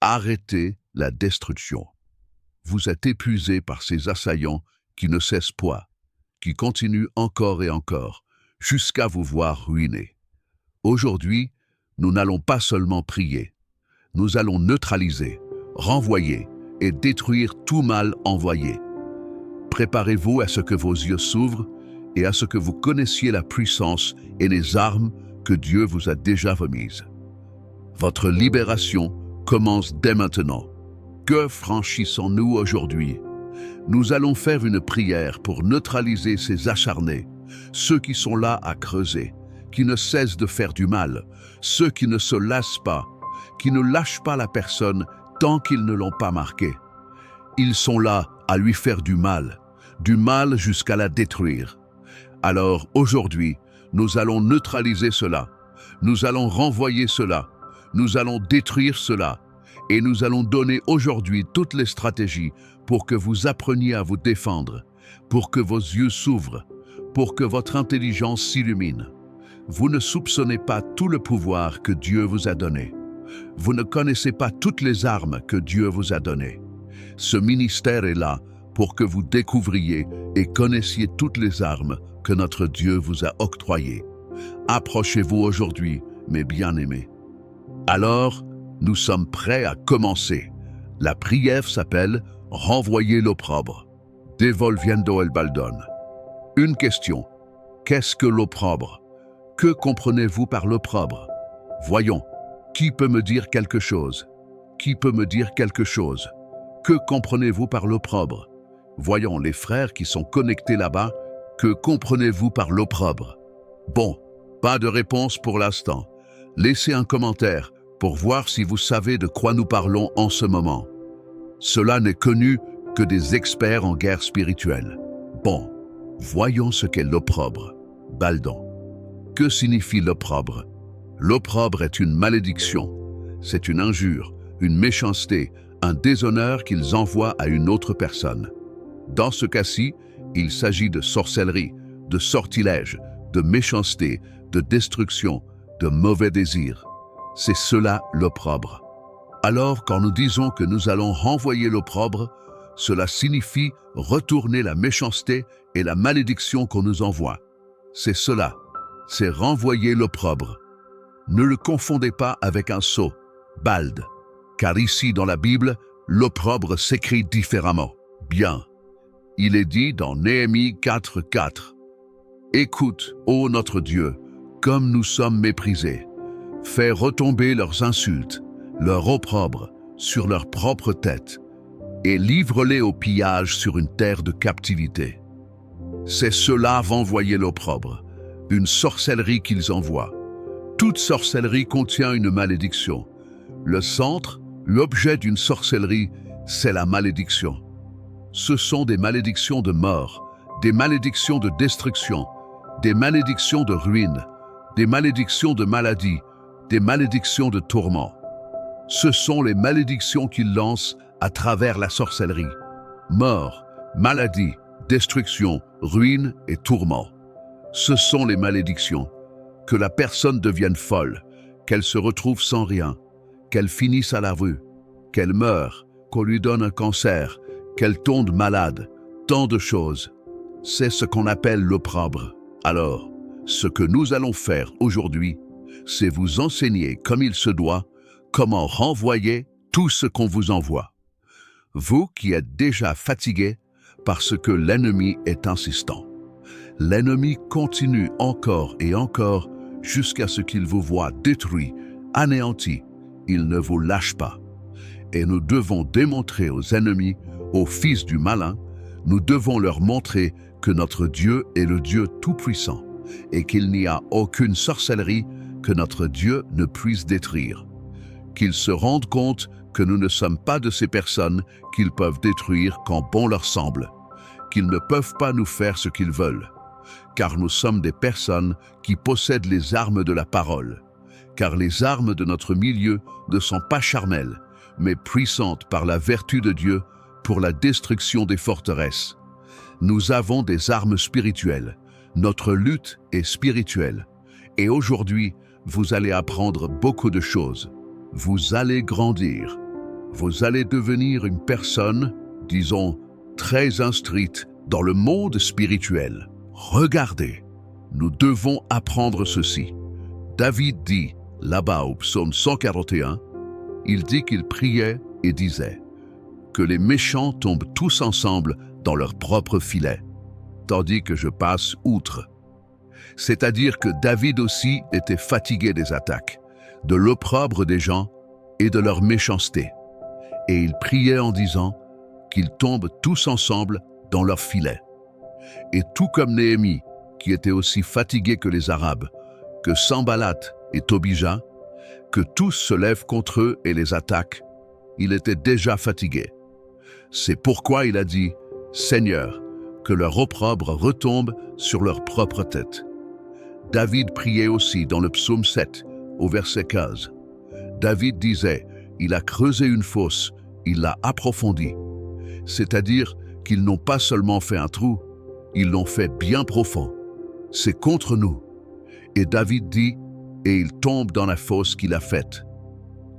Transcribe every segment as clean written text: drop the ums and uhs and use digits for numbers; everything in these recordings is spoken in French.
Arrêtez la destruction. Vous êtes épuisé par ces assaillants qui ne cessent point, qui continuent encore et encore, jusqu'à vous voir ruiner. Aujourd'hui, nous n'allons pas seulement prier, nous allons neutraliser, renvoyer et détruire tout mal envoyé. Préparez-vous à ce que vos yeux s'ouvrent et à ce que vous connaissiez la puissance et les armes que Dieu vous a déjà remises. Votre libération commence dès maintenant. Que franchissons-nous aujourd'hui? Nous allons faire une prière pour neutraliser ces acharnés, ceux qui sont là à creuser, qui ne cessent de faire du mal, ceux qui ne se lassent pas, qui ne lâchent pas la personne tant qu'ils ne l'ont pas marqué. Ils sont là à lui faire du mal jusqu'à la détruire. Alors aujourd'hui, nous allons neutraliser cela, nous allons renvoyer cela, nous allons détruire cela, et nous allons donner aujourd'hui toutes les stratégies pour que vous appreniez à vous défendre, pour que vos yeux s'ouvrent, pour que votre intelligence s'illumine. Vous ne soupçonnez pas tout le pouvoir que Dieu vous a donné. Vous ne connaissez pas toutes les armes que Dieu vous a données. Ce ministère est là pour que vous découvriez et connaissiez toutes les armes que notre Dieu vous a octroyées. Approchez-vous aujourd'hui, mes bien-aimés. Alors, nous sommes prêts à commencer. La prière s'appelle « Renvoyer l'opprobre ». Devolviendo el baldón. Une question. Qu'est-ce que l'opprobre? Que comprenez-vous par l'opprobre? Voyons, qui peut me dire quelque chose? Qui peut me dire quelque chose? Que comprenez-vous par l'opprobre? Voyons les frères qui sont connectés là-bas. Que comprenez-vous par l'opprobre? Bon, pas de réponse pour l'instant. Laissez un commentaire pour voir si vous savez de quoi nous parlons en ce moment. Cela n'est connu que des experts en guerre spirituelle. Bon, voyons ce qu'est l'opprobre. Baldon. Que signifie l'opprobre? L'opprobre est une malédiction. C'est une injure, une méchanceté, un déshonneur qu'ils envoient à une autre personne. Dans ce cas-ci, il s'agit de sorcellerie, de sortilège, de méchanceté, de destruction, de mauvais désirs. C'est cela l'opprobre. Alors, quand nous disons que nous allons renvoyer l'opprobre, cela signifie retourner la méchanceté et la malédiction qu'on nous envoie. C'est cela, c'est renvoyer l'opprobre. Ne le confondez pas avec un sceau, bald, car ici dans la Bible, l'opprobre s'écrit différemment. Bien. Il est dit dans Néhémie 4:4. Écoute, ô notre Dieu, comme nous sommes méprisés. Fais retomber leurs insultes, leur opprobre, sur leur propre tête, et livre-les au pillage sur une terre de captivité. C'est cela renvoyer l'opprobre, une sorcellerie qu'ils envoient. Toute sorcellerie contient une malédiction. Le centre, l'objet d'une sorcellerie, c'est la malédiction. Ce sont des malédictions de mort, des malédictions de destruction, des malédictions de ruine, des malédictions de maladie, des malédictions de tourment. Ce sont les malédictions qu'il lance à travers la sorcellerie. Mort, maladie, destruction, ruine et tourment. Ce sont les malédictions. Que la personne devienne folle, qu'elle se retrouve sans rien, qu'elle finisse à la rue, qu'elle meure, qu'on lui donne un cancer, qu'elle tombe malade, tant de choses. C'est ce qu'on appelle l'opprobre. Alors, ce que nous allons faire aujourd'hui, c'est vous enseigner comme il se doit, comment renvoyer tout ce qu'on vous envoie. Vous qui êtes déjà fatigués parce que l'ennemi est insistant. L'ennemi continue encore et encore jusqu'à ce qu'il vous voie détruit, anéanti. Il ne vous lâche pas. Et nous devons démontrer aux ennemis, aux fils du malin, nous devons leur montrer que notre Dieu est le Dieu tout-puissant et qu'il n'y a aucune sorcellerie que notre Dieu ne puisse détruire. Qu'ils se rendent compte que nous ne sommes pas de ces personnes qu'ils peuvent détruire quand bon leur semble, qu'ils ne peuvent pas nous faire ce qu'ils veulent, car nous sommes des personnes qui possèdent les armes de la parole, car les armes de notre milieu ne sont pas charnelles, mais puissantes par la vertu de Dieu pour la destruction des forteresses. Nous avons des armes spirituelles, notre lutte est spirituelle, et aujourd'hui, vous allez apprendre beaucoup de choses. Vous allez grandir. vous allez devenir une personne, disons, très instruite dans le monde spirituel. Regardez, nous devons apprendre ceci. David dit, là-bas au psaume 141, il dit qu'il priait et disait que les méchants tombent tous ensemble dans leur propre filet, tandis que je passe outre. C'est-à-dire que David aussi était fatigué des attaques, de l'opprobre des gens et de leur méchanceté. Et il priait en disant qu'ils tombent tous ensemble dans leur filet. Et tout comme Néhémie, qui était aussi fatigué que les Arabes, que Sanballat et Tobija, que tous se lèvent contre eux et les attaquent, il était déjà fatigué. C'est pourquoi il a dit « Seigneur, que leur opprobre retombe sur leur propre tête ». David priait aussi dans le psaume 7, au verset 15. David disait « Il a creusé une fosse, il l'a approfondie ». C'est-à-dire qu'ils n'ont pas seulement fait un trou, ils l'ont fait bien profond. C'est contre nous. Et David dit « Et il tombe dans la fosse qu'il a faite »,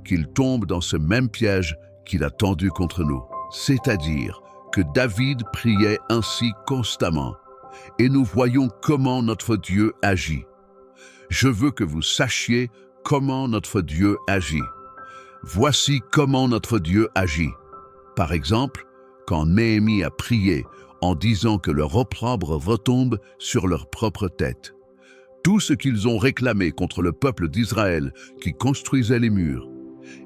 qu'il tombe dans ce même piège qu'il a tendu contre nous. C'est-à-dire que David priait ainsi constamment. Et nous voyons comment notre Dieu agit. Je veux que vous sachiez comment notre Dieu agit. Voici comment notre Dieu agit. Par exemple, quand Néhémie a prié en disant que leur opprobre retombe sur leur propre tête. Tout ce qu'ils ont réclamé contre le peuple d'Israël qui construisait les murs,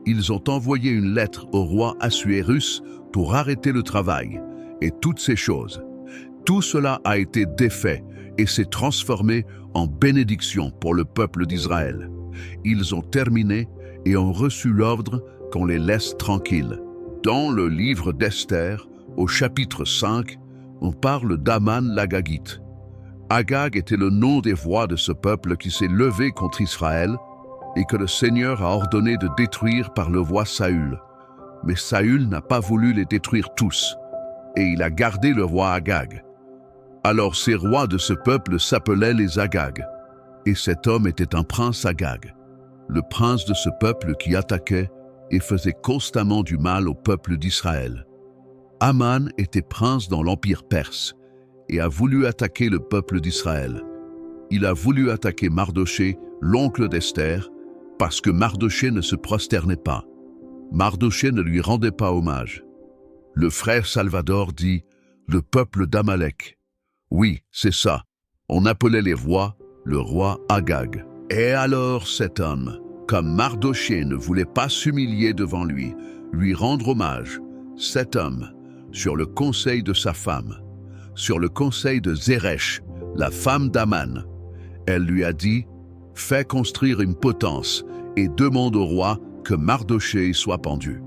ils ont envoyé une lettre au roi Assuérus pour arrêter le travail et toutes ces choses. Tout cela a été défait et s'est transformé en bénédiction pour le peuple d'Israël. Ils ont terminé et ont reçu l'ordre qu'on les laisse tranquilles. Dans le livre d'Esther, au chapitre 5, on parle d'Aman l'Agagite. Agag était le nom des voix de ce peuple qui s'est levé contre Israël et que le Seigneur a ordonné de détruire par le roi Saül. Mais Saül n'a pas voulu les détruire tous, et il a gardé le roi Agag. Alors ces rois de ce peuple s'appelaient les Agag, et cet homme était un prince Agag, le prince de ce peuple qui attaquait et faisait constamment du mal au peuple d'Israël. Aman était prince dans l'empire perse et a voulu attaquer le peuple d'Israël. Il a voulu attaquer Mardoché, l'oncle d'Esther, parce que Mardoché ne se prosternait pas. Mardoché ne lui rendait pas hommage. Le frère Salvador dit « le peuple d'Amalek ». Oui, c'est ça. On appelait les rois le roi Agag. Et alors cet homme, comme Mardoché ne voulait pas s'humilier devant lui rendre hommage, cet homme, sur le conseil de sa femme, sur le conseil de Zeresh, la femme d'Aman, elle lui a dit « Fais construire une potence et demande au roi que Mardoché soit pendu. »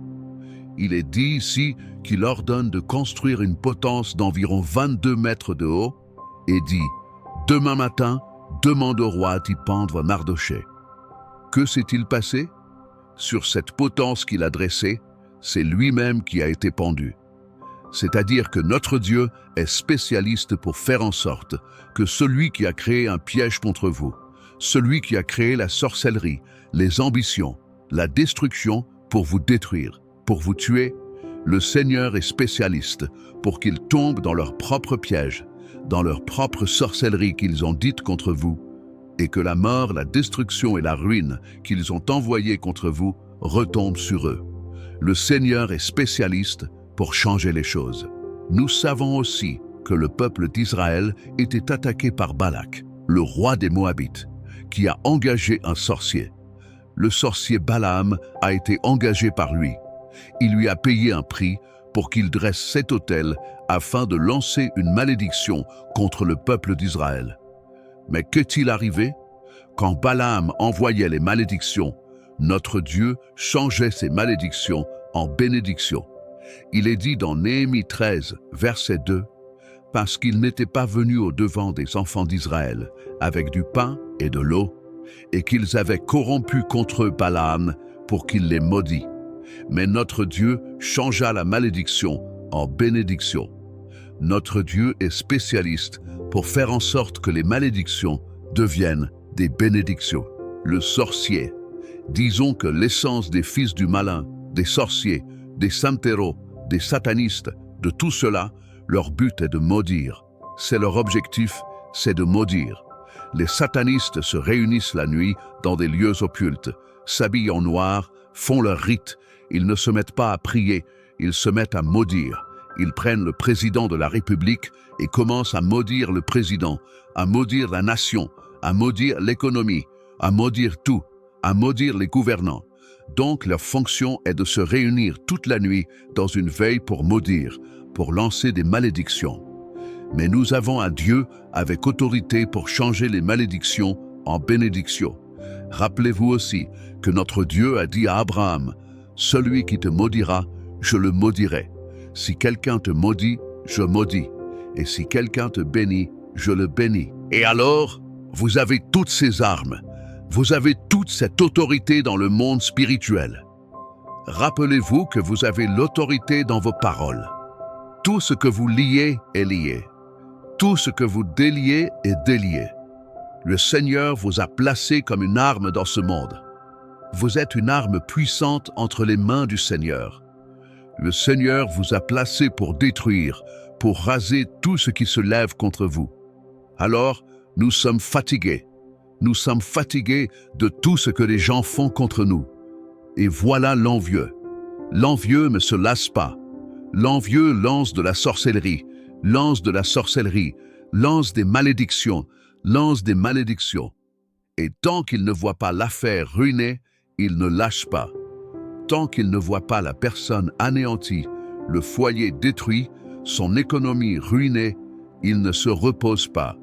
Il est dit ici qu'il ordonne de construire une potence d'environ 22 mètres de haut et dit « Demain matin, demande au roi d'y pendre Mardoché. » Que s'est-il passé? Sur cette potence qu'il a dressée, c'est lui-même qui a été pendu. C'est-à-dire que notre Dieu est spécialiste pour faire en sorte que celui qui a créé un piège contre vous, celui qui a créé la sorcellerie, les ambitions, la destruction pour vous détruire, pour vous tuer, le Seigneur est spécialiste pour qu'ils tombent dans leur propre piège, dans leur propre sorcellerie qu'ils ont dite contre vous, et que la mort, la destruction et la ruine qu'ils ont envoyées contre vous retombent sur eux. Le Seigneur est spécialiste pour changer les choses. Nous savons aussi que le peuple d'Israël était attaqué par Balak, le roi des Moabites, qui a engagé un sorcier. Le sorcier Balaam a été engagé par lui. Il lui a payé un prix pour qu'il dresse cet autel afin de lancer une malédiction contre le peuple d'Israël. Mais qu'est-il arrivé? Quand Balaam envoyait les malédictions, notre Dieu changeait ces malédictions en bénédictions. Il est dit dans Néhémie 13, verset 2, « Parce qu'ils n'étaient pas venus au-devant des enfants d'Israël avec du pain et de l'eau, et qu'ils avaient corrompu contre eux Balaam pour qu'il les maudit. Mais notre Dieu changea la malédiction en bénédiction. » Notre Dieu est spécialiste pour faire en sorte que les malédictions deviennent des bénédictions. Le sorcier, disons que l'essence des fils du malin, des sorciers, des santeros, des satanistes, de tout cela, leur but est de maudire. C'est leur objectif, c'est de maudire. Les satanistes se réunissent la nuit dans des lieux occultes, s'habillent en noir, font leurs rites. Ils ne se mettent pas à prier, ils se mettent à maudire. Ils prennent le président de la République et commencent à maudire le président, à maudire la nation, à maudire l'économie, à maudire tout, à maudire les gouvernants. Donc leur fonction est de se réunir toute la nuit dans une veille pour maudire, pour lancer des malédictions. Mais nous avons un Dieu avec autorité pour changer les malédictions en bénédictions. Rappelez-vous aussi que notre Dieu a dit à Abraham, « Celui qui te maudira, je le maudirai. Si quelqu'un te maudit, je maudis. Et si quelqu'un te bénit, je le bénis. » Et alors, vous avez toutes ces armes. Vous avez toute cette autorité dans le monde spirituel. Rappelez-vous que vous avez l'autorité dans vos paroles. Tout ce que vous liez est lié. Tout ce que vous déliez est délié. Le Seigneur vous a placé comme une arme dans ce monde. Vous êtes une arme puissante entre les mains du Seigneur. Le Seigneur vous a placé pour détruire, pour raser tout ce qui se lève contre vous. Alors, nous sommes fatigués. Nous sommes fatigués de tout ce que les gens font contre nous. Et voilà l'envieux. L'envieux ne se lasse pas. L'envieux lance de la sorcellerie, lance de la sorcellerie, lance des malédictions, lance des malédictions. Et tant qu'il ne voit pas l'affaire ruinée, il ne lâche pas. Tant qu'il ne voit pas la personne anéantie, le foyer détruit, son économie ruinée, il ne se repose pas.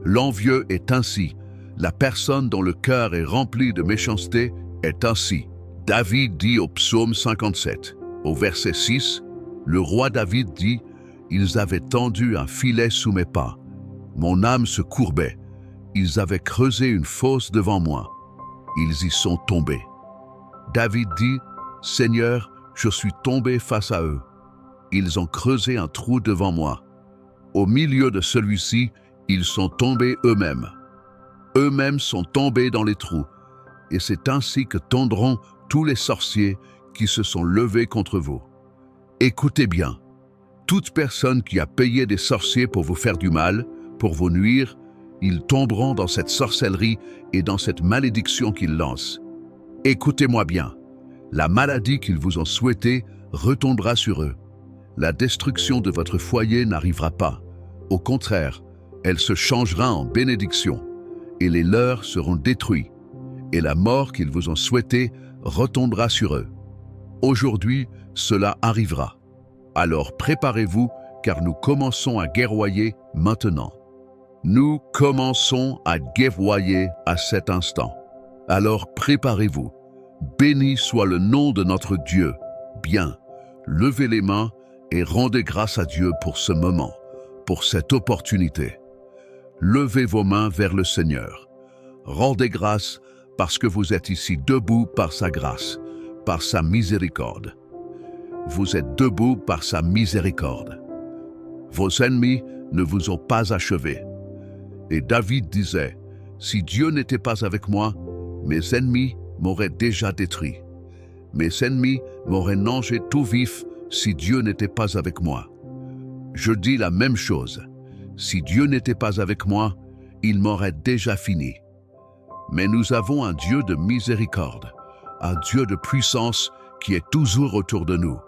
L'envieux est ainsi. La personne dont le cœur est rempli de méchanceté est ainsi. David dit au psaume 57, au verset 6, le roi David dit, « Ils avaient tendu un filet sous mes pas. Mon âme se courbait. Ils avaient creusé une fosse devant moi. Ils y sont tombés. » David dit, « Seigneur, je suis tombé face à eux. Ils ont creusé un trou devant moi. Au milieu de celui-ci, ils sont tombés eux-mêmes. Eux-mêmes sont tombés dans les trous. Et c'est ainsi que tomberont tous les sorciers qui se sont levés contre vous. Écoutez bien. Toute personne qui a payé des sorciers pour vous faire du mal, pour vous nuire, ils tomberont dans cette sorcellerie et dans cette malédiction qu'ils lancent. Écoutez-moi bien. La maladie qu'ils vous ont souhaitée retombera sur eux. La destruction de votre foyer n'arrivera pas. Au contraire, elle se changera en bénédiction, et les leurs seront détruits, et la mort qu'ils vous ont souhaitée retombera sur eux. Aujourd'hui, cela arrivera. Alors préparez-vous, car nous commençons à guerroyer maintenant. Nous commençons à guerroyer à cet instant. Alors préparez-vous. Béni soit le nom de notre Dieu. Bien, levez les mains et rendez grâce à Dieu pour ce moment, pour cette opportunité. Levez vos mains vers le Seigneur. Rendez grâce parce que vous êtes ici debout par sa grâce, par sa miséricorde. Vous êtes debout par sa miséricorde. Vos ennemis ne vous ont pas achevé. Et David disait, « Si Dieu n'était pas avec moi, mes ennemis m'auraient déjà détruit. Mes ennemis m'auraient mangé tout vif si Dieu n'était pas avec moi. » Je dis la même chose. Si Dieu n'était pas avec moi, il m'aurait déjà fini. Mais nous avons un Dieu de miséricorde, un Dieu de puissance qui est toujours autour de nous.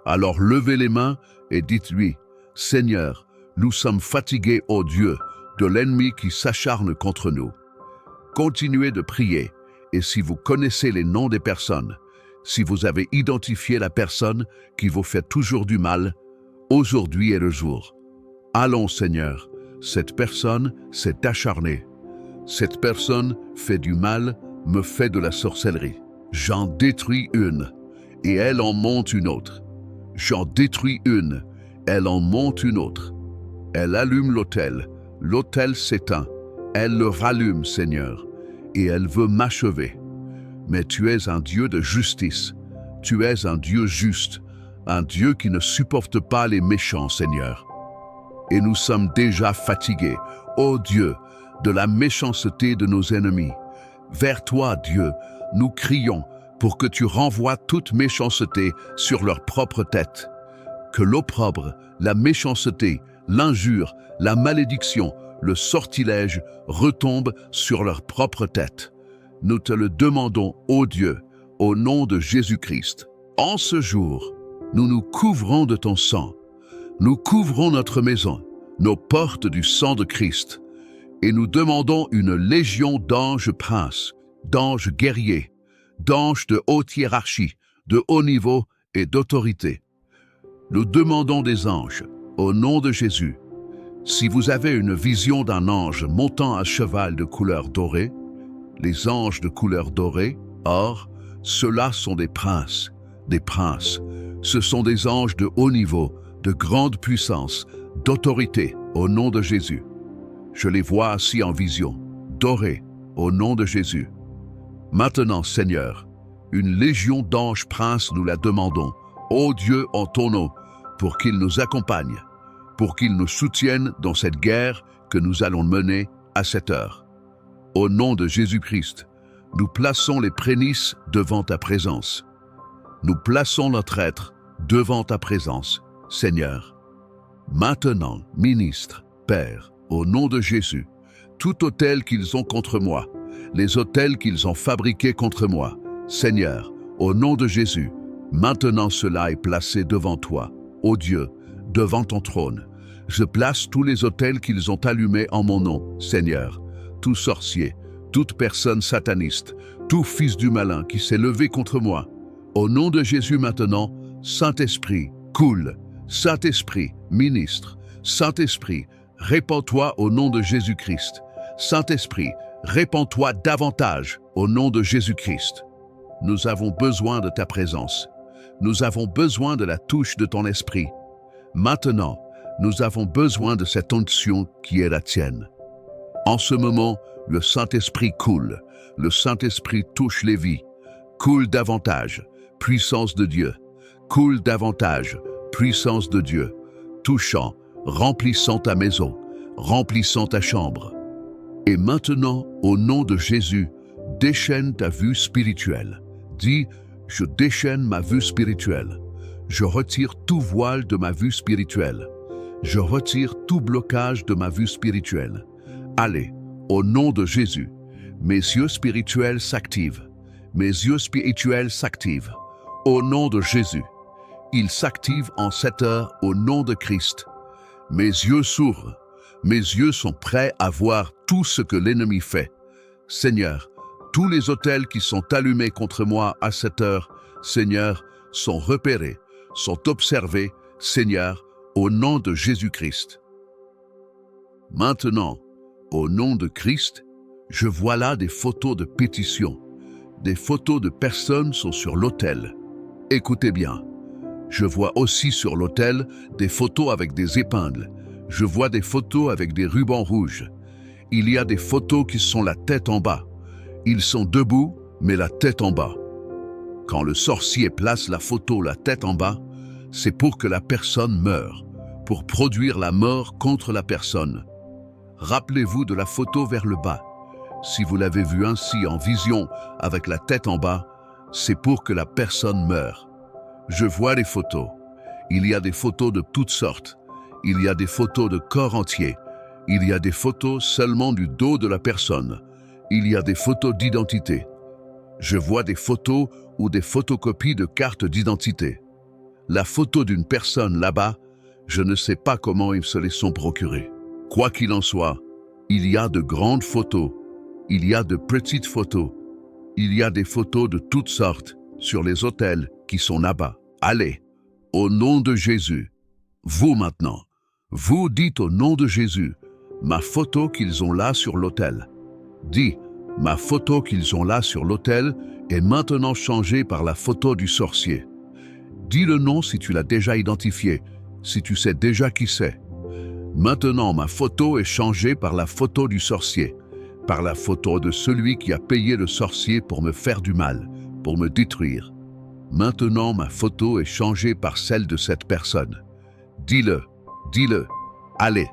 Alors levez les mains et dites-lui, « Seigneur, nous sommes fatigués, ô Dieu, de l'ennemi qui s'acharne contre nous. » Continuez de prier, et si vous connaissez les noms des personnes, si vous avez identifié la personne qui vous fait toujours du mal, aujourd'hui est le jour. Allons, Seigneur, cette personne s'est acharnée. Cette personne fait du mal, me fait de la sorcellerie. J'en détruis une, et elle en monte une autre. J'en détruis une, elle en monte une autre. Elle allume l'autel, l'autel s'éteint. Elle le rallume, Seigneur, et elle veut m'achever. Mais tu es un Dieu de justice. Tu es un Dieu juste, un Dieu qui ne supporte pas les méchants, Seigneur. Et nous sommes déjà fatigués, ô Dieu, de la méchanceté de nos ennemis. Vers toi, Dieu, nous crions, pour que tu renvoies toute méchanceté sur leur propre tête. Que l'opprobre, la méchanceté, l'injure, la malédiction, le sortilège retombent sur leur propre tête. Nous te le demandons, ô Dieu, au nom de Jésus-Christ. En ce jour, nous nous couvrons de ton sang. Nous couvrons notre maison, nos portes du sang de Christ, et nous demandons une légion d'anges princes, d'anges guerriers, d'anges de haute hiérarchie, de haut niveau et d'autorité. Nous demandons des anges, au nom de Jésus. Si vous avez une vision d'un ange montant à cheval de couleur dorée, les anges de couleur dorée, or, ceux-là sont des princes, des princes. Ce sont des anges de haut niveau, de grande puissance, d'autorité, au nom de Jésus. Je les vois assis en vision, dorés, au nom de Jésus. Maintenant, Seigneur, une légion d'anges princes nous la demandons, ô Dieu en ton nom, pour qu'ils nous accompagnent, pour qu'ils nous soutiennent dans cette guerre que nous allons mener à cette heure. Au nom de Jésus-Christ, nous plaçons les prémices devant ta présence. Nous plaçons notre être devant ta présence, Seigneur. Maintenant, ministre, Père, au nom de Jésus, tout autel qu'ils ont contre moi, les autels qu'ils ont fabriqués contre moi, Seigneur, au nom de Jésus, maintenant cela est placé devant toi, ô Dieu, devant ton trône. Je place tous les autels qu'ils ont allumés en mon nom, Seigneur, tout sorcier, toute personne sataniste, tout fils du malin qui s'est levé contre moi. Au nom de Jésus maintenant, Saint-Esprit, coule, Saint-Esprit, ministre, Saint-Esprit, répands-toi au nom de Jésus-Christ. Saint-Esprit, répands-toi davantage au nom de Jésus-Christ. Nous avons besoin de ta présence. Nous avons besoin de la touche de ton esprit. Maintenant, nous avons besoin de cette onction qui est la tienne. En ce moment, le Saint-Esprit coule. Le Saint-Esprit touche les vies. Coule davantage, puissance de Dieu. Coule davantage, puissance de Dieu. Touchant, remplissant ta maison, remplissant ta chambre. Et maintenant, au nom de Jésus, déchaîne ta vue spirituelle. Dis, je déchaîne ma vue spirituelle. Je retire tout voile de ma vue spirituelle. Je retire tout blocage de ma vue spirituelle. Allez, au nom de Jésus, mes yeux spirituels s'activent. Mes yeux spirituels s'activent. Au nom de Jésus, ils s'activent en cette heure au nom de Christ. Mes yeux s'ouvrent. Mes yeux sont prêts à voir tout ce que l'ennemi fait. Seigneur, tous les autels qui sont allumés contre moi à cette heure, Seigneur, sont repérés, sont observés, Seigneur, au nom de Jésus-Christ. Maintenant, au nom de Christ, je vois là des photos de pétition. Des photos de personnes sont sur l'autel. Écoutez bien. Je vois aussi sur l'autel des photos avec des épingles. Je vois des photos avec des rubans rouges. Il y a des photos qui sont la tête en bas. Ils sont debout, mais la tête en bas. Quand le sorcier place la photo la tête en bas, c'est pour que la personne meure, pour produire la mort contre la personne. Rappelez-vous de la photo vers le bas. Si vous l'avez vue ainsi en vision avec la tête en bas, c'est pour que la personne meure. Je vois les photos. Il y a des photos de toutes sortes. Il y a des photos de corps entier. Il y a des photos seulement du dos de la personne. Il y a des photos d'identité. Je vois des photos ou des photocopies de cartes d'identité. La photo d'une personne là-bas, je ne sais pas comment ils se les sont procurés. Quoi qu'il en soit, il y a de grandes photos. Il y a de petites photos. Il y a des photos de toutes sortes sur les autels qui sont là-bas. Allez, au nom de Jésus, vous maintenant, vous dites au nom de Jésus, ma photo qu'ils ont là sur l'autel. Dis, ma photo qu'ils ont là sur l'autel est maintenant changée par la photo du sorcier. Dis le nom si tu l'as déjà identifié, si tu sais déjà qui c'est. Maintenant, ma photo est changée par la photo du sorcier, par la photo de celui qui a payé le sorcier pour me faire du mal, pour me détruire. Maintenant, ma photo est changée par celle de cette personne. Dis-le, dis-le, allez.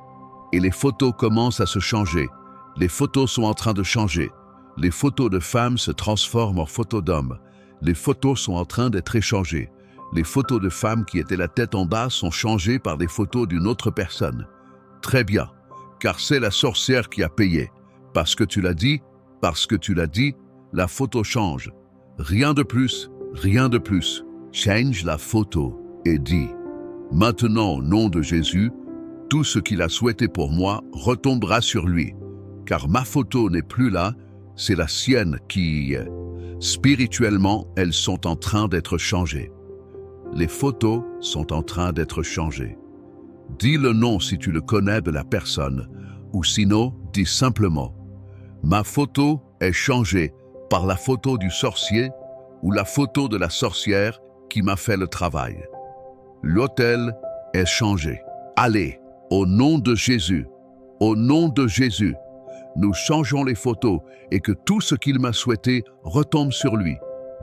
Et les photos commencent à se changer. Les photos sont en train de changer. Les photos de femmes se transforment en photos d'hommes. Les photos sont en train d'être échangées. Les photos de femmes qui étaient la tête en bas sont changées par des photos d'une autre personne. Très bien, car c'est la sorcière qui a payé. Parce que tu l'as dit, la photo change. Rien de plus, rien de plus. Change la photo et dis, maintenant au nom de Jésus, tout ce qu'il a souhaité pour moi retombera sur lui. Car ma photo n'est plus là, c'est la sienne qui y est. Spirituellement, elles sont en train d'être changées. Les photos sont en train d'être changées. Dis le nom si tu le connais de la personne, ou sinon, dis simplement, ma photo est changée par la photo du sorcier ou la photo de la sorcière qui m'a fait le travail. L'autel est changé. Allez, au nom de Jésus, au nom de Jésus, nous changeons les photos et que tout ce qu'il m'a souhaité retombe sur lui.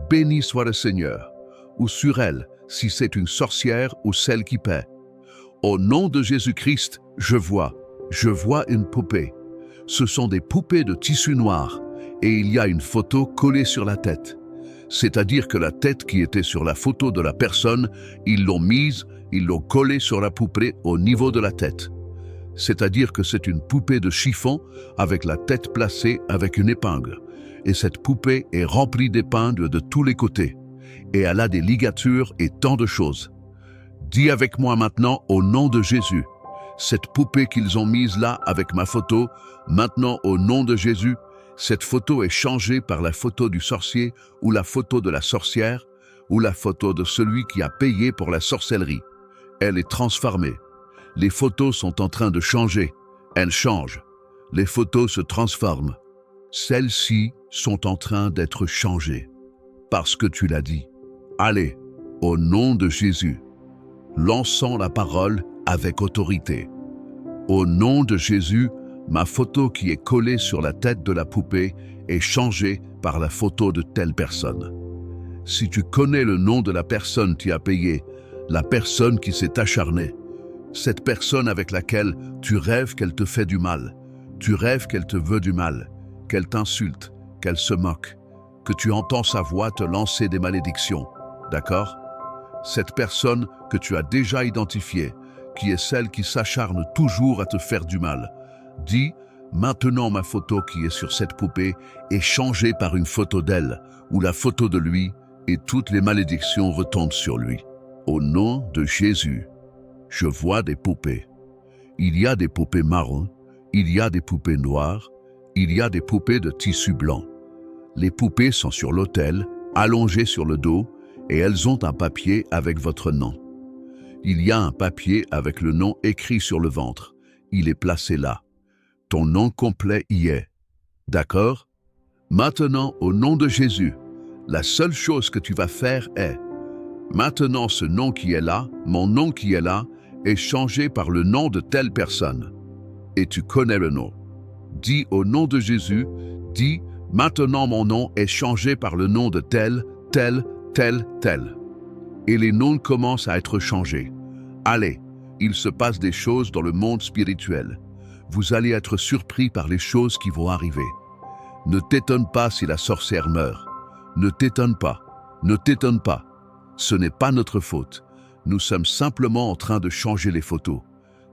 Béni soit le Seigneur, ou sur elle, si c'est une sorcière ou celle qui paie. Au nom de Jésus-Christ, je vois une poupée. Ce sont des poupées de tissu noir et il y a une photo collée sur la tête. C'est-à-dire que la tête qui était sur la photo de la personne, ils l'ont collée sur la poupée au niveau de la tête. C'est-à-dire que c'est une poupée de chiffon avec la tête placée avec une épingle. Et cette poupée est remplie d'épingles de tous les côtés. Et elle a des ligatures et tant de choses. Dis avec moi maintenant au nom de Jésus. Cette poupée qu'ils ont mise là avec ma photo, maintenant au nom de Jésus, cette photo est changée par la photo du sorcier ou la photo de la sorcière ou la photo de celui qui a payé pour la sorcellerie. Elle est transformée. Les photos sont en train de changer. Elles changent. Les photos se transforment. Celles-ci sont en train d'être changées. Parce que tu l'as dit. Allez, au nom de Jésus, lançons la parole avec autorité. Au nom de Jésus, ma photo qui est collée sur la tête de la poupée est changée par la photo de telle personne. Si tu connais le nom de la personne qui a payé, la personne qui s'est acharnée, cette personne avec laquelle tu rêves qu'elle te fait du mal, tu rêves qu'elle te veut du mal, qu'elle t'insulte, qu'elle se moque, que tu entends sa voix te lancer des malédictions, d'accord? Cette personne que tu as déjà identifiée, qui est celle qui s'acharne toujours à te faire du mal, dis, maintenant ma photo qui est sur cette poupée est changée par une photo d'elle, ou la photo de lui, et toutes les malédictions retombent sur lui. Au nom de Jésus, je vois des poupées. Il y a des poupées marron, il y a des poupées noires, il y a des poupées de tissu blanc. Les poupées sont sur l'autel, allongées sur le dos, et elles ont un papier avec votre nom. Il y a un papier avec le nom écrit sur le ventre. Il est placé là. Ton nom complet y est. D'accord? Maintenant, au nom de Jésus, la seule chose que tu vas faire est, maintenant ce nom qui est là, mon nom qui est là, est changé par le nom de telle personne. Et tu connais le nom. Dis au nom de Jésus, dis, maintenant mon nom est changé par le nom de tel. Et les noms commencent à être changés. Allez, il se passe des choses dans le monde spirituel. Vous allez être surpris par les choses qui vont arriver. Ne t'étonne pas si la sorcière meurt. Ne t'étonne pas. Ne t'étonne pas. Ce n'est pas notre faute. Nous sommes simplement en train de changer les photos.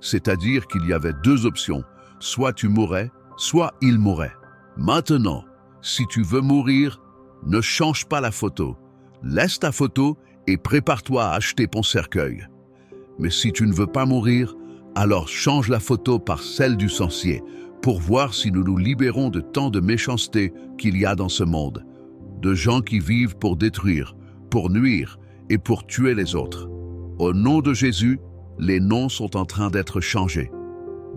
C'est-à-dire qu'il y avait deux options. Soit tu mourrais, soit il mourrait. Maintenant, si tu veux mourir, ne change pas la photo. Laisse ta photo et prépare-toi à acheter ton cercueil. Mais si tu ne veux pas mourir, alors change la photo par celle du sorcier pour voir si nous nous libérons de tant de méchanceté qu'il y a dans ce monde, de gens qui vivent pour détruire, pour nuire et pour tuer les autres. Au nom de Jésus, les noms sont en train d'être changés.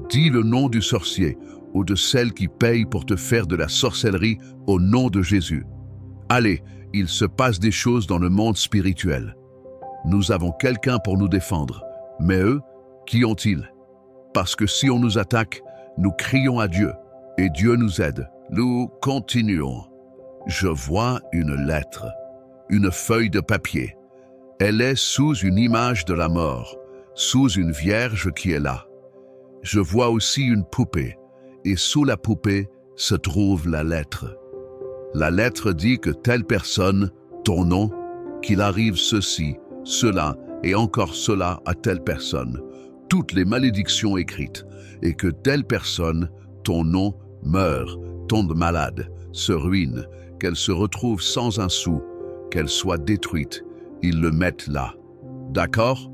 Dis le nom du sorcier ou de celle qui paye pour te faire de la sorcellerie au nom de Jésus. Allez, il se passe des choses dans le monde spirituel. Nous avons quelqu'un pour nous défendre. Mais eux, qui ont-ils? Parce que si on nous attaque, nous crions à Dieu et Dieu nous aide. Nous continuons. Je vois une lettre, une feuille de papier. Elle est sous une image de la mort, sous une vierge qui est là. Je vois aussi une poupée et sous la poupée se trouve la lettre. La lettre dit que telle personne ton nom, qu'il arrive ceci, cela et encore cela à telle personne, toutes les malédictions écrites, et que telle personne, ton nom, meure, tombe malade, se ruine, qu'elle se retrouve sans un sou, qu'elle soit détruite, ils le mettent là. D'accord?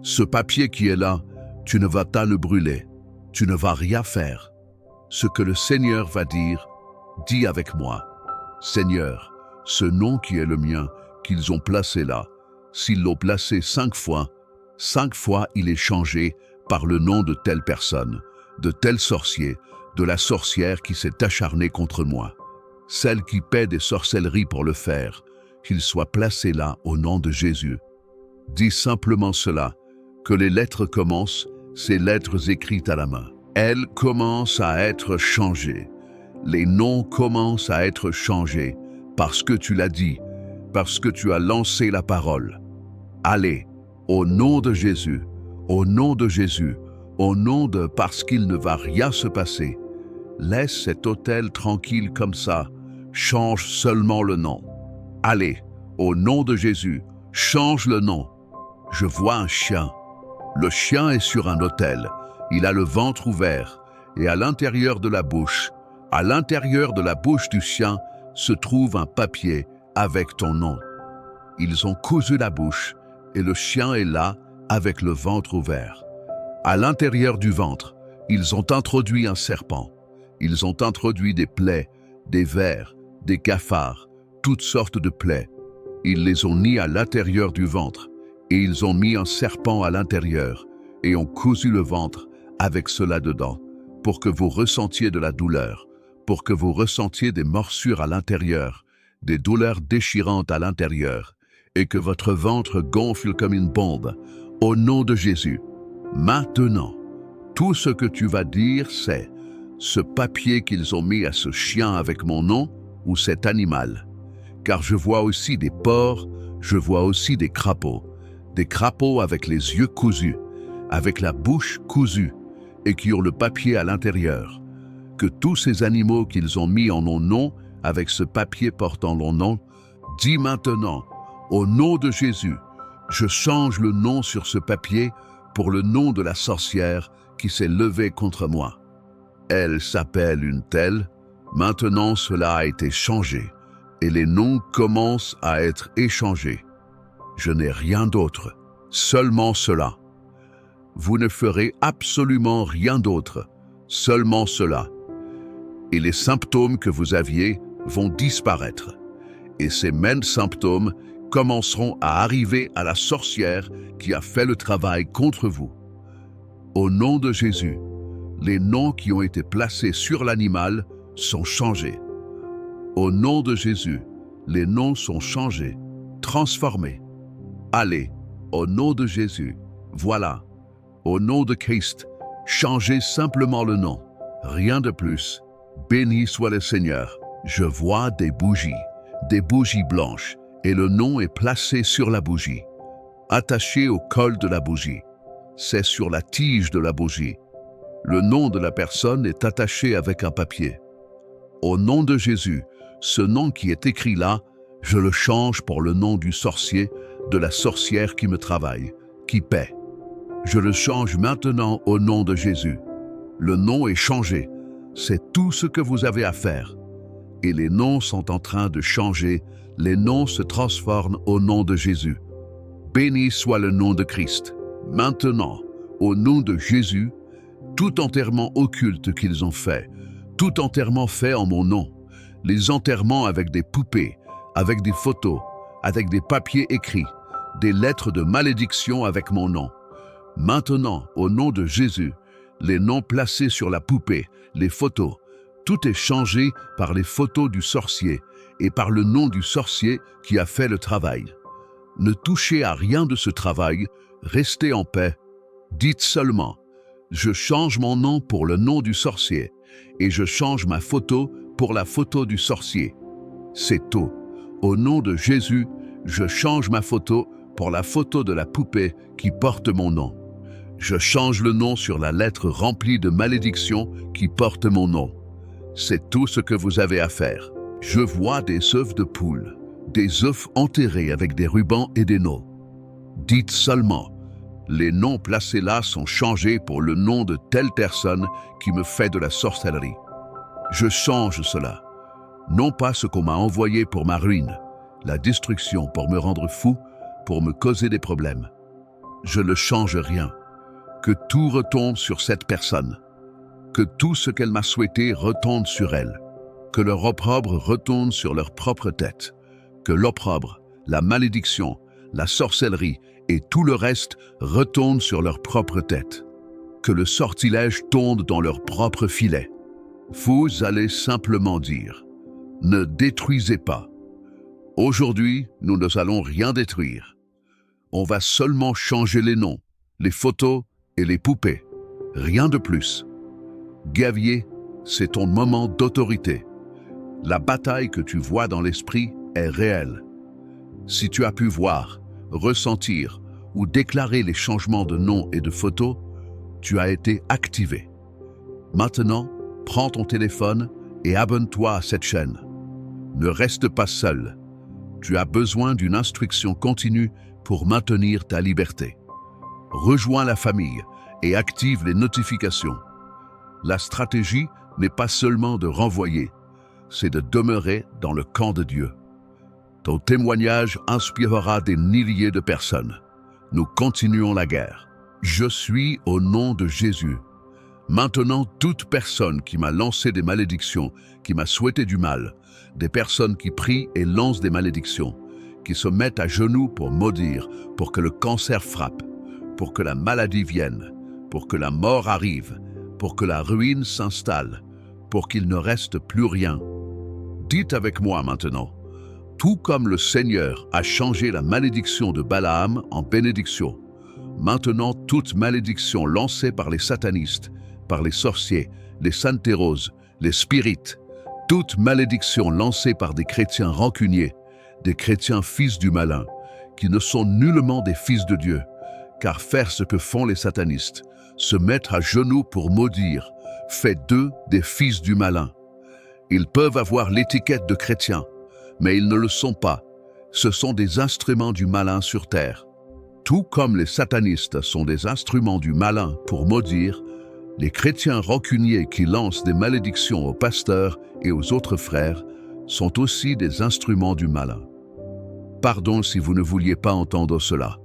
Ce papier qui est là, tu ne vas pas le brûler, tu ne vas rien faire. Ce que le Seigneur va dire, dis avec moi. Seigneur, ce nom qui est le mien, qu'ils ont placé là, s'ils l'ont placé 5 fois il est changé par le nom de telle personne, de tel sorcier, de la sorcière qui s'est acharnée contre moi. Celle qui paie des sorcelleries pour le faire, qu'il soit placé là au nom de Jésus. Dis simplement cela, que les lettres commencent, ces lettres écrites à la main. Elles commencent à être changées. Les noms commencent à être changés parce que tu l'as dit, parce que tu as lancé la parole. Allez, au nom de Jésus, au nom de Jésus, au nom de parce qu'il ne va rien se passer. Laisse cet hôtel tranquille comme ça, change seulement le nom. Allez, au nom de Jésus, change le nom. Je vois un chien. Le chien est sur un autel. Il a le ventre ouvert et à l'intérieur de la bouche du chien se trouve un papier avec ton nom. Ils ont cousu la bouche et le chien est là avec le ventre ouvert. À l'intérieur du ventre, ils ont introduit un serpent. Ils ont introduit des plaies, des vers, des cafards, toutes sortes de plaies. Ils les ont mis à l'intérieur du ventre et ils ont mis un serpent à l'intérieur et ont cousu le ventre avec cela dedans pour que vous ressentiez de la douleur, pour que vous ressentiez des morsures à l'intérieur, des douleurs déchirantes à l'intérieur et que votre ventre gonfle comme une bombe. Au nom de Jésus, maintenant, tout ce que tu vas dire, c'est ce papier qu'ils ont mis à ce chien avec mon nom ou cet animal. Car je vois aussi des porcs, je vois aussi des crapauds avec les yeux cousus, avec la bouche cousue et qui ont le papier à l'intérieur. Que tous ces animaux qu'ils ont mis en mon nom avec ce papier portant mon nom, dis maintenant, au nom de Jésus, je change le nom sur ce papier pour le nom de la sorcière qui s'est levée contre moi. Elle s'appelle une telle, maintenant cela a été changé et les noms commencent à être échangés. Je n'ai rien d'autre, seulement cela. Vous ne ferez absolument rien d'autre, seulement cela. Et les symptômes que vous aviez vont disparaître. Et ces mêmes symptômes commenceront à arriver à la sorcière qui a fait le travail contre vous. Au nom de Jésus, les noms qui ont été placés sur l'animal sont changés. Au nom de Jésus, les noms sont changés, transformés. Allez, au nom de Jésus, voilà, au nom de Christ, changez simplement le nom, rien de plus. Béni soit le Seigneur. Je vois des bougies blanches, et le nom est placé sur la bougie, attaché au col de la bougie. C'est sur la tige de la bougie. Le nom de la personne est attaché avec un papier. Au nom de Jésus, ce nom qui est écrit là, je le change pour le nom du sorcier, de la sorcière qui me travaille, qui paie. Je le change maintenant au nom de Jésus. Le nom est changé. C'est tout ce que vous avez à faire. Et les noms sont en train de changer. Les noms se transforment au nom de Jésus. Béni soit le nom de Christ. Maintenant, au nom de Jésus, tout enterrement occulte qu'ils ont fait, tout enterrement fait en mon nom, les enterrements avec des poupées, avec des photos, avec des papiers écrits, des lettres de malédiction avec mon nom. Maintenant, au nom de Jésus, les noms placés sur la poupée, les photos, tout est changé par les photos du sorcier et par le nom du sorcier qui a fait le travail. Ne touchez à rien de ce travail, restez en paix. Dites seulement, je change mon nom pour le nom du sorcier et je change ma photo pour la photo du sorcier. C'est tout. Au nom de Jésus, je change ma photo pour la photo de la poupée qui porte mon nom. Je change le nom sur la lettre remplie de malédiction qui porte mon nom. C'est tout ce que vous avez à faire. Je vois des œufs de poule, des œufs enterrés avec des rubans et des nœuds. Dites seulement, les noms placés là sont changés pour le nom de telle personne qui me fait de la sorcellerie. Je change cela. Non pas ce qu'on m'a envoyé pour ma ruine, la destruction pour me rendre fou, pour me causer des problèmes. Je ne change rien. Que tout retombe sur cette personne. Que tout ce qu'elle m'a souhaité retombe sur elle. Que leur opprobre retourne sur leur propre tête. Que l'opprobre, la malédiction, la sorcellerie et tout le reste retournent sur leur propre tête. Que le sortilège tombe dans leur propre filet. Vous allez simplement dire, ne détruisez pas. Aujourd'hui, nous ne allons rien détruire. On va seulement changer les noms, les photos et les poupées. Rien de plus. Gavier, c'est ton moment d'autorité. La bataille que tu vois dans l'esprit est réelle. Si tu as pu voir, ressentir ou déclarer les changements de nom et de photos, tu as été activé. Maintenant, prends ton téléphone et abonne-toi à cette chaîne. Ne reste pas seul. Tu as besoin d'une instruction continue pour maintenir ta liberté. Rejoins la famille et active les notifications. La stratégie n'est pas seulement de renvoyer, c'est de demeurer dans le camp de Dieu. Ton témoignage inspirera des milliers de personnes. Nous continuons la guerre. Je suis au nom de Jésus. Maintenant, toute personne qui m'a lancé des malédictions, qui m'a souhaité du mal, des personnes qui prient et lancent des malédictions, qui se mettent à genoux pour maudire, pour que le cancer frappe, pour que la maladie vienne, pour que la mort arrive, pour que la ruine s'installe, pour qu'il ne reste plus rien. Dites avec moi maintenant, tout comme le Seigneur a changé la malédiction de Balaam en bénédiction, maintenant toute malédiction lancée par les satanistes, par les sorciers, les santéroses, les spirites, toute malédiction lancée par des chrétiens rancuniers, des chrétiens fils du malin, qui ne sont nullement des fils de Dieu, car faire ce que font les satanistes, se mettre à genoux pour maudire, fait d'eux des fils du malin. Ils peuvent avoir l'étiquette de chrétiens, mais ils ne le sont pas. Ce sont des instruments du malin sur terre. Tout comme les satanistes sont des instruments du malin pour maudire, les chrétiens rancuniers qui lancent des malédictions aux pasteurs et aux autres frères sont aussi des instruments du malin. Pardon si vous ne vouliez pas entendre cela,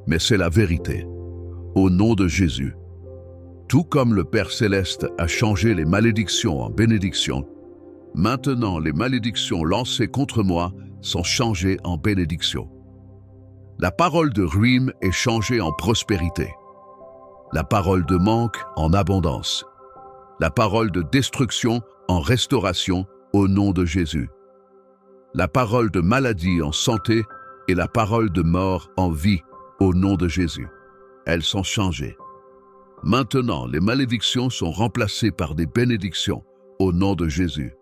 mais c'est la vérité. Au nom de Jésus. Tout comme le Père Céleste a changé les malédictions en bénédictions, maintenant les malédictions lancées contre moi sont changées en bénédictions. La parole de ruine est changée en prospérité. La parole de manque en abondance. La parole de destruction en restauration au nom de Jésus. La parole de maladie en santé et la parole de mort en vie au nom de Jésus. Elles sont changées. Maintenant, les malédictions sont remplacées par des bénédictions au nom de Jésus.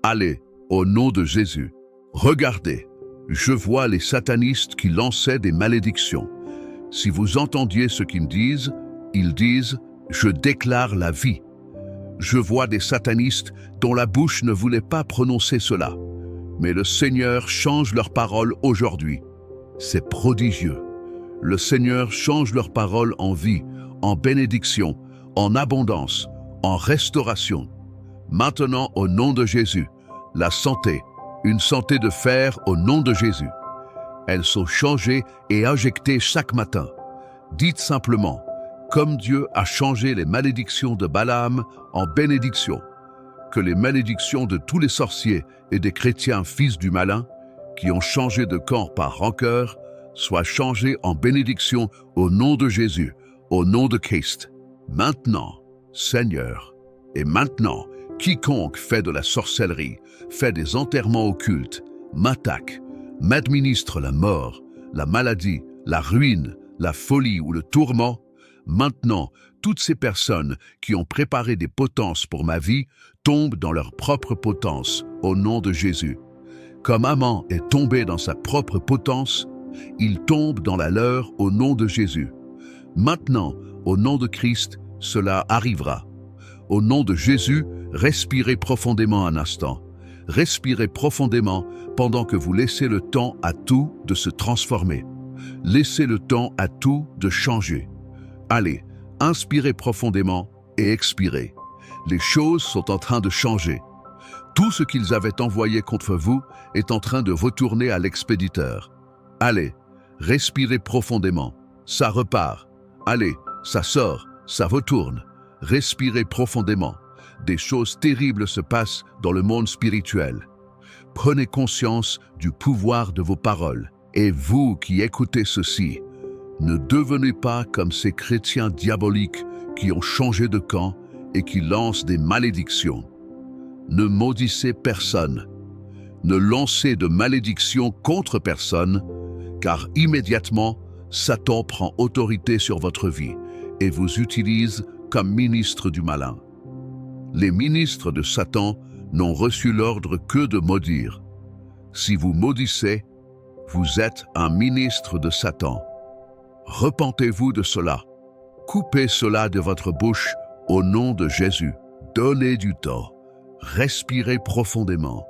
Allez, au nom de Jésus. Regardez, je vois les satanistes qui lançaient des malédictions. Si vous entendiez ce qu'ils disent, ils disent « Je déclare la vie ». Je vois des satanistes dont la bouche ne voulait pas prononcer cela. Mais le Seigneur change leurs paroles aujourd'hui. C'est prodigieux. Le Seigneur change leurs paroles en vie, en bénédiction, en abondance, en restauration. Maintenant, au nom de Jésus, la santé, une santé de fer au nom de Jésus. Elles sont changées et injectées chaque matin. Dites simplement, comme Dieu a changé les malédictions de Balaam en bénédictions, que les malédictions de tous les sorciers et des chrétiens fils du malin, qui ont changé de camp par rancœur, soient changées en bénédictions au nom de Jésus, au nom de Christ. Maintenant, Seigneur, et maintenant, quiconque fait de la sorcellerie, fait des enterrements occultes, m'attaque, m'administre la mort, la maladie, la ruine, la folie ou le tourment, maintenant, toutes ces personnes qui ont préparé des potences pour ma vie tombent dans leur propre potence au nom de Jésus. Comme Haman est tombé dans sa propre potence, il tombe dans la leur au nom de Jésus. Maintenant, au nom de Christ, cela arrivera. Au nom de Jésus, respirez profondément un instant. Respirez profondément pendant que vous laissez le temps à tout de se transformer. Laissez le temps à tout de changer. Allez, inspirez profondément et expirez. Les choses sont en train de changer. Tout ce qu'ils avaient envoyé contre vous est en train de retourner à l'expéditeur. Allez, respirez profondément. Ça repart. Allez, ça sort, ça retourne. Respirez profondément. Des choses terribles se passent dans le monde spirituel. Prenez conscience du pouvoir de vos paroles. Et vous qui écoutez ceci, ne devenez pas comme ces chrétiens diaboliques qui ont changé de camp et qui lancent des malédictions. Ne maudissez personne. Ne lancez de malédictions contre personne, car immédiatement, Satan prend autorité sur votre vie et vous utilise comme ministre du malin. Les ministres de Satan n'ont reçu l'ordre que de maudire. Si vous maudissez, vous êtes un ministre de Satan. Repentez-vous de cela. Coupez cela de votre bouche au nom de Jésus. Donnez du temps. Respirez profondément.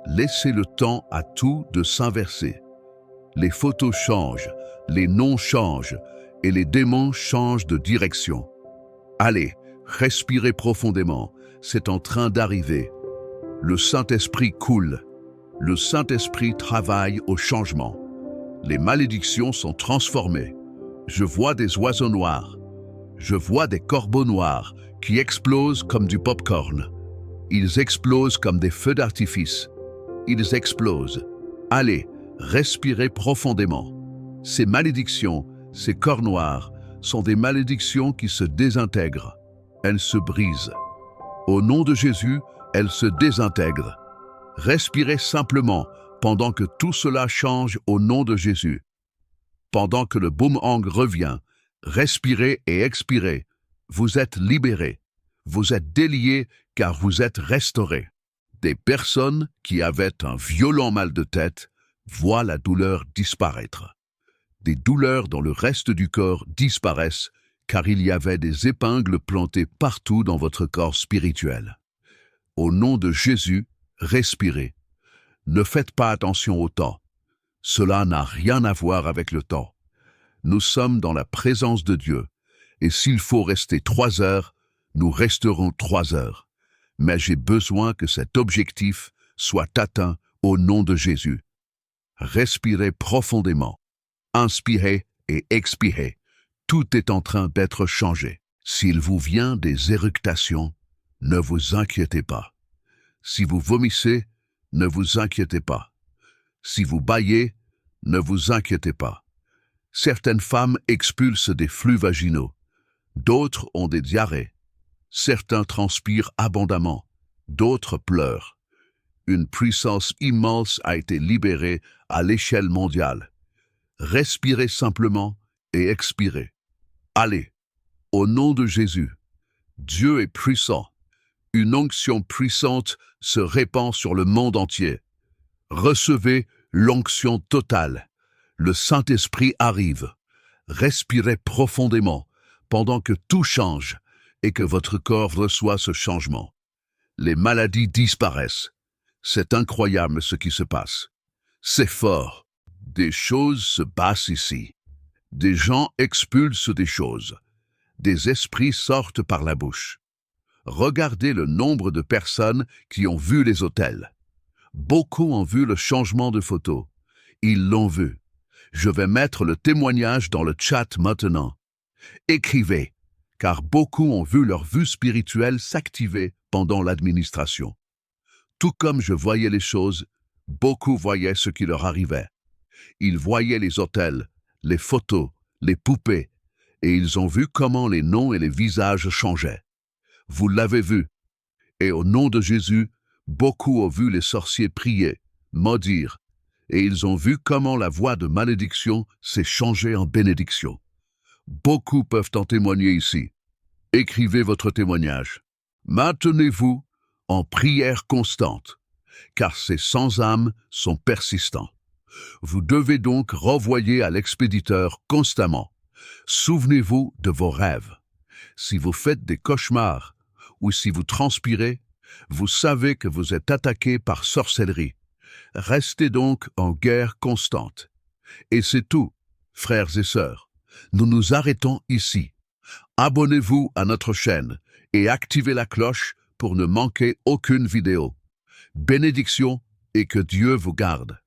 Laissez le temps à tout de s'inverser. Les photos changent, les noms changent et les démons changent de direction. Allez, respirez profondément. C'est en train d'arriver. Le Saint-Esprit coule. Le Saint-Esprit travaille au changement. Les malédictions sont transformées. Je vois des oiseaux noirs. Je vois des corbeaux noirs qui explosent comme du pop-corn. Ils explosent comme des feux d'artifice. Ils explosent. Allez, respirez profondément. Ces malédictions, ces corps noirs, sont des malédictions qui se désintègrent. Elles se brisent. Au nom de Jésus, elles se désintègrent. Respirez simplement pendant que tout cela change au nom de Jésus. Pendant que le boomerang revient, respirez et expirez. Vous êtes libérés. Vous êtes déliés car vous êtes restaurés. Des personnes qui avaient un violent mal de tête voient la douleur disparaître. Des douleurs dans le reste du corps disparaissent car il y avait des épingles plantées partout dans votre corps spirituel. Au nom de Jésus, respirez. Ne faites pas attention au temps. Cela n'a rien à voir avec le temps. Nous sommes dans la présence de Dieu, et s'il faut rester 3 heures, nous resterons 3 heures. Mais j'ai besoin que cet objectif soit atteint au nom de Jésus. Respirez profondément. Inspirez et expirez. Tout est en train d'être changé. S'il vous vient des éructations, ne vous inquiétez pas. Si vous vomissez, ne vous inquiétez pas. Si vous bâillez, ne vous inquiétez pas. Certaines femmes expulsent des flux vaginaux. D'autres ont des diarrhées. Certains transpirent abondamment. D'autres pleurent. Une puissance immense a été libérée à l'échelle mondiale. Respirez simplement et expirez. Allez, au nom de Jésus, Dieu est puissant. Une onction puissante se répand sur le monde entier. Recevez l'onction totale. Le Saint-Esprit arrive. Respirez profondément pendant que tout change et que votre corps reçoit ce changement. Les maladies disparaissent. C'est incroyable ce qui se passe. C'est fort. Des choses se passent ici. Des gens expulsent des choses. Des esprits sortent par la bouche. Regardez le nombre de personnes qui ont vu les autels. Beaucoup ont vu le changement de photo. Ils l'ont vu. Je vais mettre le témoignage dans le chat maintenant. Écrivez, car beaucoup ont vu leur vue spirituelle s'activer pendant l'administration. Tout comme je voyais les choses, beaucoup voyaient ce qui leur arrivait. Ils voyaient les autels, les photos, les poupées, et ils ont vu comment les noms et les visages changeaient. Vous l'avez vu. Et au nom de Jésus, beaucoup ont vu les sorciers prier, maudire, et ils ont vu comment la voix de malédiction s'est changée en bénédiction. Beaucoup peuvent en témoigner ici. Écrivez votre témoignage. Maintenez-vous en prière constante, car ces sans-âmes sont persistants. Vous devez donc renvoyer à l'expéditeur constamment. Souvenez-vous de vos rêves. Si vous faites des cauchemars ou si vous transpirez, Vous savez que vous êtes attaqué par sorcellerie. Restez donc en guerre constante. Et c'est tout, frères et sœurs. Nous nous arrêtons ici. Abonnez-vous à notre chaîne et activez la cloche pour ne manquer aucune vidéo. Bénédiction et que Dieu vous garde.